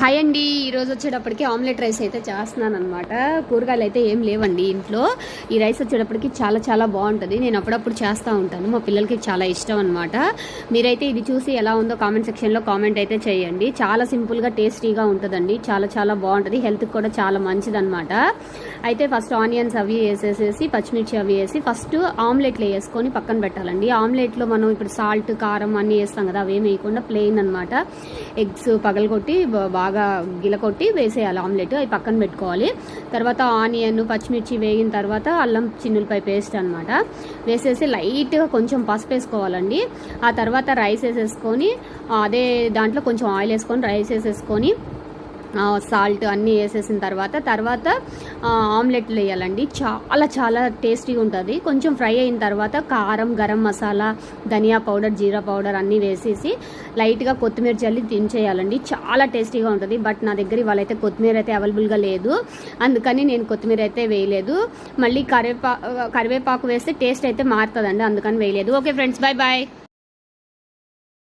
Hi అండి. ఈరోజు వచ్చేటప్పటికి ఆమ్లెట్ రైస్ అయితే చేస్తున్నాను అనమాట. కూరగాయలు అయితే ఏం లేవండి ఇంట్లో. ఈ రైస్ వచ్చేటప్పటికి చాలా చాలా బాగుంటుంది. నేను అప్పుడప్పుడు చేస్తూ ఉంటాను, మా పిల్లలకి చాలా ఇష్టం అనమాట. మీరైతే ఇది చూసి ఎలా ఉందో కామెంట్ సెక్షన్లో కామెంట్ అయితే చేయండి. చాలా సింపుల్గా టేస్టీగా ఉంటుందండి, చాలా చాలా బాగుంటుంది, హెల్త్కి కూడా చాలా మంచిదన్నమాట. అయితే ఫస్ట్ ఆనియన్స్ అవి వేసేసేసి పచ్చిమిర్చి అవి వేసి ఫస్ట్ ఆమ్లెట్లు వేసుకొని పక్కన పెట్టాలండి. ఆమ్లెట్లో మనం ఇప్పుడు సాల్ట్ కారం అన్నీ వేస్తాం కదా, అవి ఏమి వేయకుండా ప్లెయిన్ అనమాట. ఎగ్స్ పగలగొట్టి బాగా గిలకొట్టి వేసేయాలి ఆమ్లెట్, అవి పక్కన పెట్టుకోవాలి. తర్వాత ఆనియన్ పచ్చిమిర్చి వేగిన తర్వాత అల్లం చిన్నులపై పేస్ట్ అనమాట వేసేసి లైట్గా కొంచెం పసుపు వేసుకోవాలండి. ఆ తర్వాత రైస్ వేసేసుకొని అదే దాంట్లో కొంచెం ఆయిల్ వేసుకొని రైస్ వేసేసుకొని సాల్ట్ అన్నీ వేసేసిన తర్వాత ఆమ్లెట్లు వేయాలండి. చాలా చాలా టేస్టీగా ఉంటుంది. కొంచెం ఫ్రై అయిన తర్వాత కారం, గరం మసాలా, ధనియా పౌడర్, జీరా పౌడర్ అన్నీ వేసేసి లైట్గా కొత్తిమీర చల్లి దించేయాలండి. చాలా టేస్టీగా ఉంటుంది. బట్ నా దగ్గర ఇవాళైతే కొత్తిమీర అయితే అవైలబుల్గా లేదు, అందుకని నేను కొత్తిమీర అయితే వేయలేదు. మళ్ళీ కరివేపాకు వేస్తే టేస్ట్ అయితే మారుతుందండి, అందుకని వేయలేదు. Okay friends, bye bye.